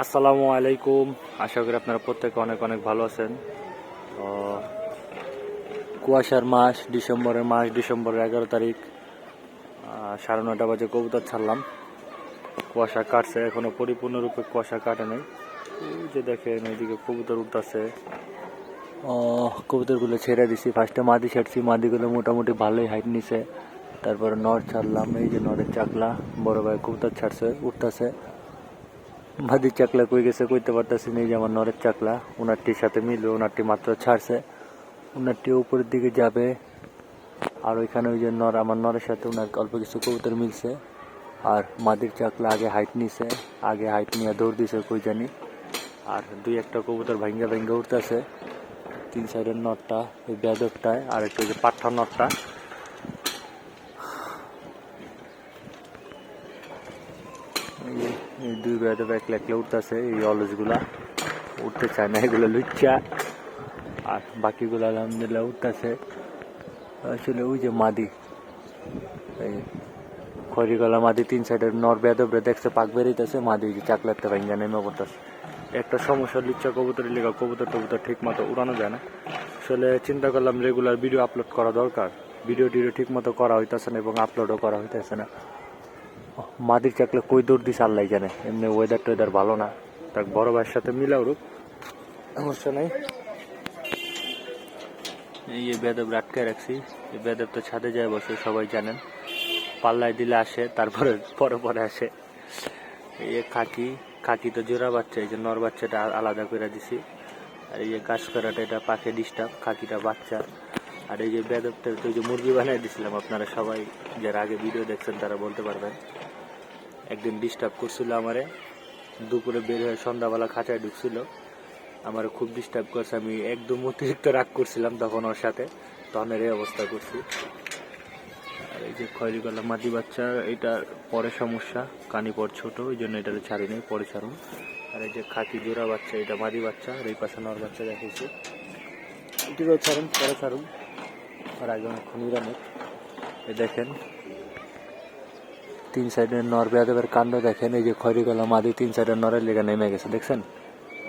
আসসালামু আলাইকুম। আশা করি আপনারা প্রত্যেকে অনেক অনেক ভালো আছেন। কুয়াশার মাস, ডিসেম্বরের 11 তারিখ, 9:30 বাজে কবুতর ছাড়লাম। কুয়াশা কাটছে, এখনো পরিপূর্ণরূপে কুয়াশা কাটে নাই। এই যে দেখেন এইদিকে কবুতর উঠতেছে। কবুতরগুলো ছেড়ে দিছি। ফার্স্টে মাদি ছাড়ছি, মাদিগুলো মোটামুটি ভালোই হাইট নিছে। তারপরে নর ছাড়লাম, এই যে নরের চাকলা বড় ভাই কবুতর ছাড়ছে, উঠতেছে। মাদির চাকলা কই গেছে কইতে পারতেছি না। যে আমার নরের চাকলা ওনারটির সাথে মিলবে, ওনারটি মাত্র ছাড়ছে, ওনারটি উপরের দিকে যাবে। আর ওইখানে ওই যে নর, আমার নরের সাথে ওনার অল্প কিছু কবুতর মিলছে। আর মাদির চাকলা আগে হাইট নিছে, আগে হাইট নিয়ে দৌড় দিছে কই জানি। আর দুই একটা কবুতর ভাঙ্গা ভাঙ্গা উঠতেছে। 3 সাইডের নরটা, ওই বেদকটায়, আর একটু যে পাঠা নরটা। এই দুই বেদক একলা একলা উঠতেছে। এই অলসগুলা উঠতে চায় না, এগুলো লুচ্চা। আর বাকিগুলো আলহামদুলিল্লাহ উঠতেছে। আসলে ওই যে মাদি, এই খড়িগলা মাদি 3 সাইডের নর বেদবরে দেখছে, পাক বেরিতেছে। মাদি যে চাকলাতে ভাঙ্গা নেমে পড়তেছে। একটা সমস্যা, লুচ্চা কবুতরের লেগা কবুতর ঠিক মতো উড়ানো যায় না। আসলে চিন্তা করলাম রেগুলার ভিডিও আপলোড করা দরকার। ভিডিও ঠিক মতো করা হইতেছে না এবং আপলোডও করা হইতেছে না। মাদির চাকলা কই দৌড় দিছে আল্লাহ জানে। এমনি ওয়েদার ভালো না, তার বড় ভাইয়ের সাথে মিলাও রূপ, সমস্যা নেই। এই বেদব আটকে রাখছি। এই বেদব তো ছাদে যায় বসে, সবাই জানেন। পাল্লায় দিলে আসে, তারপরে পরে আসে। এই খাকি তো জোড়া বাচ্চা, এই যে নর বাচ্চাটা আলাদা করে দিছি। আর এই যে কাজ করাটা, এটা পাখে ডিস্টার্ব, খাকিটা বাচ্চা। আর এই যে বেদবটা তো যে মুরগি বানিয়ে দিছিলাম, আপনারা সবাই যারা আগে ভিডিও দেখছেন তারা বলতে পারবেন। একদিন ডিস্টার্ব করছিল আমারে, দুপুরে বের হয়ে সন্ধ্যাবেলা খাঁচায় ঢুকছিল, আমার খুব ডিস্টার্ব করছে। আমি একদম অতিরিক্ত রাগ করছিলাম তখন ওর সাথে, তখন এই অবস্থা করছি। আর এই যে খয়রি গলা মাদি বাচ্চা, এটার পরে সমস্যা, কানি পর ছোট, ওই জন্য এটাতে ছাড়ি নেই, পরে ছাড়ুন। আর এই যে খাকি জোড়া বাচ্চা, এটা মাদি বাচ্চা। আর এই পাশে নর বাচ্চা দেখেছি, এটিকেও ছাড়ুন, পরে ছাড়ুন। আর একজন নিরামিষ, এই দেখেন 3 সাইডের নর বেদবের কাণ্ড দেখেন। এই যে খয়রি গলা মাদি 3 সাইডের নরের লেগে নেমে গেছে, দেখছেন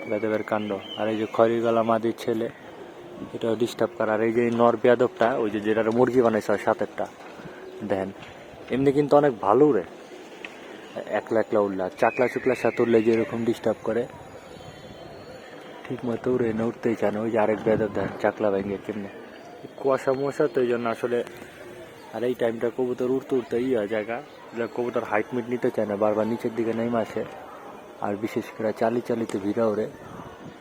বেদবের কাণ্ড। আর এই যে খয়রি গলা মাদির ছেলে, এটাও ডিস্টার্ব করা। আর এই যে নর বেদবটা, ওই যে যেটা মুরগি বানাইছে সাতেরটা, দেখেন এমনি কিন্তু অনেক ভালো উড়ে, একলা উড়লা। চাকলা চুকলার সাথে উঠলে যে এরকম ডিস্টার্ব করে, ঠিক মতো উড়ে না, উঠতেই চায় না। ওই যে আরেক বেদব দেখেন চাকলা ভেঙে কেমনে। কুয়াশা মুয়াশা তো এই জন্য আসলে। আর এই টাইমটা কবুতর উঠতে হয় জায়গা, কবুতর হাইট মিট নিতে চায় না, বারবার নিচের দিকে নেমে আসে। আর বিশেষ করে চালিতে ভিড়া ওরে।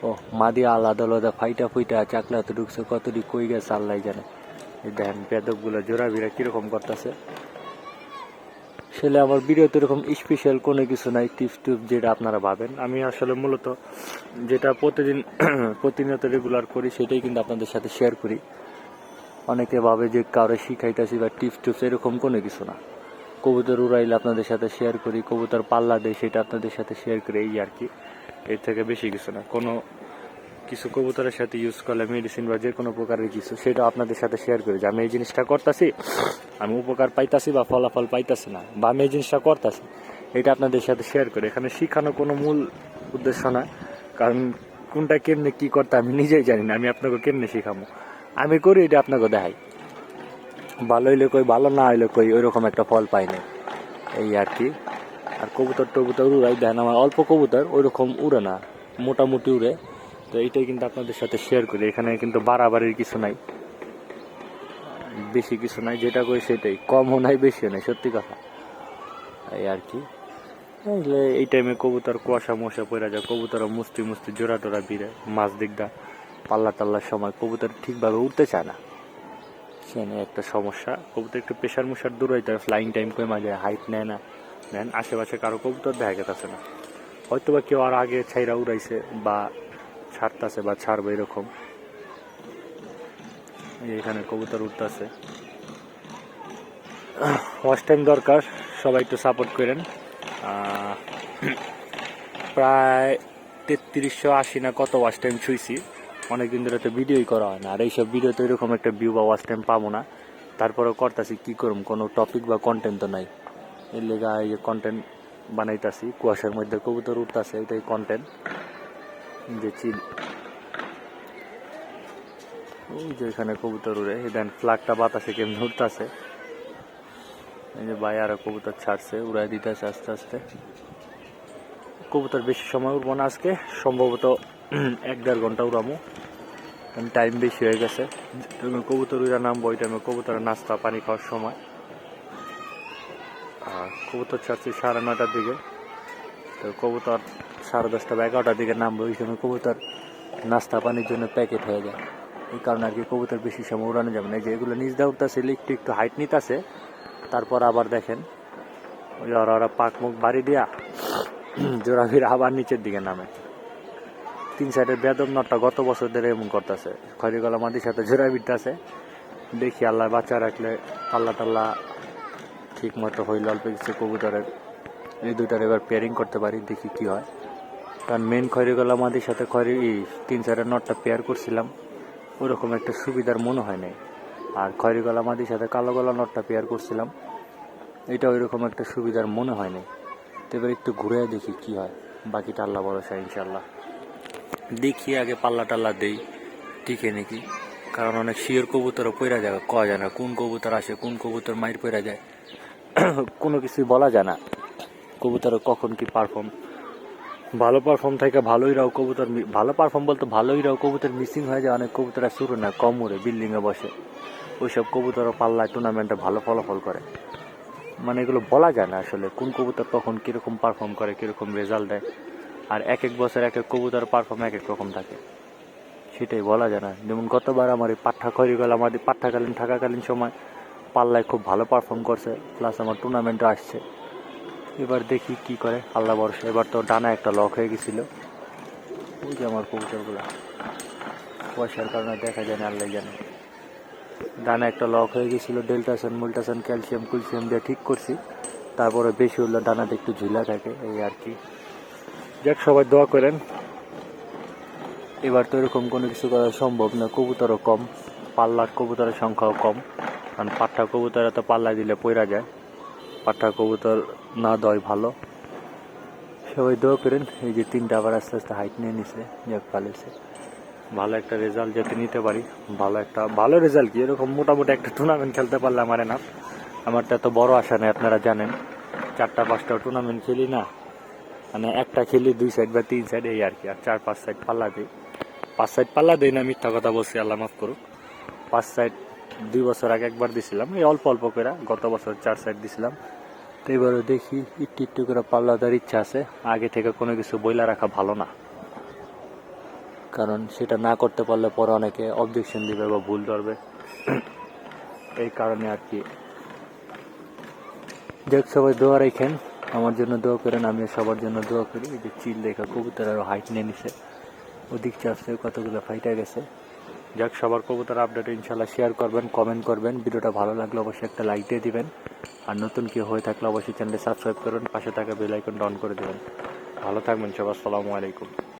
ও মাদি আলাদা ফাইটা চাকলাতে ঢুকছে, কতদিক কই গেছে আল্লাহ জানে। এই দেখেন বেদবগুলো জোড়া ভিড়া কিরকম করতেছে। আসলে আমার ভিডিওতে এরকম স্পেশাল কোনো কিছু নাই, টিপস যেটা আপনারা ভাবেন। আমি আসলে মূলত যেটা প্রতিনিয়ত রেগুলার করি সেটাই কিন্তু আপনাদের সাথে শেয়ার করি। অনেকে ভাবে যে কারো শিখাইতেছি বা টিপস এরকম কোনো কিছু না। কবুতর উড়াইলে আপনাদের সাথে শেয়ার করি, কবুতর পাল্লা দেয় সেটা আপনাদের সাথে শেয়ার করি, এই আর কি। এর থেকে বেশি কিছু না। কোনো কিছু কবুতরের সাথে ইউজ করলে মেডিসিন বা যে কোনো প্রকারের কিছু, সেটা আপনাদের সাথে শেয়ার করি যে আমি এই জিনিসটা করতেছি, আমি উপকার পাইতাছি বা ফলাফল পাইতাছি না, বা আমি এই জিনিসটা করতেছি, এটা আপনাদের সাথে শেয়ার করি। এখানে শিখানো কোনো মূল উদ্দেশ্য না, কারণ কোনটা কেমনে কি করতে আমি নিজেই জানি না। আমি আপনাকে কেমনে শিখাবো, আমি করি, এটা আপনাকে দেখাই। ভালো হইলে কই, ভালো না হইলে কই, ওইরকম একটা ফল পাই না, এই আর কি। আর কবুতর উড়াই দেন, আমার অল্প কবুতর ওইরকম উড়ে না, মোটামুটি উড়ে। তো এইটাই কিন্তু আপনাদের সাথে শেয়ার করি। এখানে কিন্তু বাড়াবাড়ির কিছু নাই, বেশি কিছু নাই, যেটা করি সেটাই, কমও নাই বেশিও নাই, সত্যি কথা, এই আর কি। এই টাইমে কবুতর কুয়াশা মশা পড়া যায়, কবুতর মুস্তি জোড়া টোড়া ভিড়ে, মাছ দিকদা পাল্লা টাল্লার সময় কবুতর ঠিকভাবে উঠতে চায় না, সেখানে একটা সমস্যা। কবুতর একটু প্রেশার মুশার দূর হইতে, ফ্লাইং টাইম কমে যায়, হাইট নেয় না, নেন আশেপাশে কারো কবুতর দেখা গেছে না, হয়তো বা কেউ আর আগে ছাইরা উড়াইছে বা ছাড়তেছে বা ছাড়বে এরকম। এখানে কবুতর উঠতেছে, ওয়াচ টাইম দরকার, সবাই একটু সাপোর্ট করেন। প্রায় 3380 না কত ওয়াচ টাইম ছুঁইছি, অনেকদিন ধরে তো ভিডিওই করা হয় না। আর এইসব ভিডিওতে এরকম একটা ভিউ বা ওয়াচ টাইম পাবো না, তারপরেও করতেছি, কি করুম, কোনো টপিক বা কন্টেন্ট তো নাই। এর লেগে এই যে কন্টেন্ট বানাইতাছি, কুয়াশার মধ্যে কবুতর উঠতেছে, এটাই কন্টেন্ট। যে চিল ওই যে এখানে কবুতর উড়ে, দেন ফ্ল্যাগটা বাতাসে কেমনি উঠতেছে। এই যে ভাই আরো কবুতর ছাড়ছে, উড়াই দিতেছে আস্তে আস্তে। কবুতর বেশি সময় উড়বো না আজকে, সম্ভবত 1-1.5 ঘন্টা উড়ামো, টাইম বেশি হয়ে গেছে। কবুতর উড়া নামবো, ওই টাইমে কবুতরের নাস্তা পানি খাওয়ার সময়। আর কবুতর ছাড়ছি 9:30টার দিকে, তো কবুতর 10:30 বা 11টার দিকে নামবো। ওই সময় কবুতর নাস্তা পানির জন্য প্যাকেট হয়ে যায়, এই কারণে আর কি কবুতর বেশি সময় উড়ানো যাবে না। যে এগুলো নিচ দিয়ে উঠতেছে, একটু একটু হাইট নিতেছে, তারপর আবার দেখেন ওই ওরা পাক মুখ বাড়ি দিয়া জোড়া ফিরে আবার নিচের দিকে নামে। 3 সাইডের বেদম নটটা গত বছর ধরে এমন করতেছে, খয়রি গলা মাটির সাথে জোড়া বিটতেছে। দেখি আল্লাহ বাচ্চা রাখলে পাল্লা টাল্লা ঠিক মতো হইলে অল্প কিছু কবুতরের এই দুইটার এবার পেয়ারিং করতে পারি, দেখি কি হয়। কারণ মেন খয়রি গলা মাটির সাথে 3 সাইডের নটটা পেয়ার করছিলাম, ওরকম একটা সুবিধার মনে হয় নাই। আর খয়রি গলা মাটির সাথে কালো গলা নটটা পেয়ার করছিলাম, এটা ওইরকম একটা সুবিধার মনে হয় নাই। তো এবার একটু ঘুরে দেখি কি হয়, বাকিটা আল্লাহ ভরসা ইনশাল্লাহ। দেখি আগে পাল্লা টাল্লা দেই টিকে নাকি, কারণ অনেক শিওর কবুতরও পইরা যায়, কয়া যায় না কোন কবুতর আসে কোন কবুতর মাইর পইরা যায়, কোনো কিছুই বলা যায় না কবুতরের কখন কি পারফর্ম। ভালো পারফর্ম থেকে ভালোই রাও কবুতর, ভালো পারফর্ম বলতে ভালোই রাও কবুতর মিসিং হয়ে যায়। অনেক কবুতর শুরু না কম উড়ে বিল্ডিংয়ে বসে, ওইসব কবুতরও পাল্লায় টুর্নামেন্টে ভালো ফলাফল করে। মানে এগুলো বলা যায় না আসলে কোন কবুতর কখন কীরকম পারফর্ম করে, কীরকম রেজাল্ট দেয়। আর এক বছর এক কবুতর পারফর্ম এক রকম থাকে, সেটাই বলা যায় না। যেমন গতবার আমার এই পাঠা খয়রি গলা আমাদের পাঠাকালীন থাকাকালীন সময় পাল্লায় খুব ভালো পারফর্ম করছে, প্লাস আমার টুর্নামেন্টও আসছে। এবার দেখি কি করে, আল্লাহ ভরসা। এবার তো ডানা একটা লক হয়ে গেছিল, ওই যে আমার কবুতরগুলো কুয়াশার কারণে দেখা যায় না, আল্লাহ জানে। ডানা একটা লক হয়ে গেছিলো, ডেল্টাসন মুলটাসন ক্যালসিয়াম দিয়ে ঠিক করছি, তারপরে বেশি হলো ডানাটা একটু ঝুলা থাকে, এই আর কি। যাক সবাই দোয়া করেন। এবার তো এরকম কোনো কিছু করা সম্ভব না, কবুতরও কম, পাল্লার কবুতরের সংখ্যাও কম। কারণ পাঠা কবুতরে তো পাল্লা দিলে পইরা যায়, পাঠা কবুতর না দেয় ভালো। সবাই দোয়া করেন। এই যে 3টা আবার আস্তে আস্তে হাইট নিয়ে নিছে, যাক পালেছে। ভালো একটা রেজাল্ট যাতে নিতে পারি, ভালো রেজাল্ট কি, এরকম মোটামুটি একটা টুর্নামেন্ট খেলতে পারলে আমার না। আমারটা এত বড় আশা নেই, আপনারা জানেন 4টা-5টা টুর্নামেন্ট খেলি না, মানে একটা খেলি 2 সাইড বা 3 সাইড এই আর কি। আর 4-5 সাইড পাল্লা দিই, 5 সাইড পাল্লা দিই না, মিথ্যা কথা বলছি, আল্লাহ মাফ করুক। 5 সাইড 2 বছর আগে একবার দিছিলাম, এই অল্প অল্প করে। গত বছর 4 সাইড দিছিলাম। তো এবারও দেখি একটু একটু করে পাল্লা দেওয়ার ইচ্ছা আছে। আগে থেকে কোনো কিছু বইলা রাখা ভালো না, কারণ সেটা না করতে পারলে পরে অনেকে অবজেকশন দিবে বা ভুল ধরবে, এই কারণে আর কি। যাক সবাই দোয়া রাখেন, আমার জন্য দোয়া করেন, আমি সবার জন্য দোয়া করি। এই যে চিল দেখা কবুতর আরও হাইট নিয়ে নিছে, ওদিক চাপছে, কতগুলো ফাইটা গেছে। যাক সবার কবুতর আপডেট ইনশাল্লাহ শেয়ার করবেন, কমেন্ট করবেন। ভিডিওটা ভালো লাগলে অবশ্যই একটা লাইক দিয়ে দিবেন। আর নতুন কেউ হয়ে থাকলে অবশ্যই চ্যানেলটি সাবস্ক্রাইব করুন, পাশে থাকা বেল আইকনটা অন করে দেবেন। ভালো থাকবেন সবাই, আসসালামু আলাইকুম।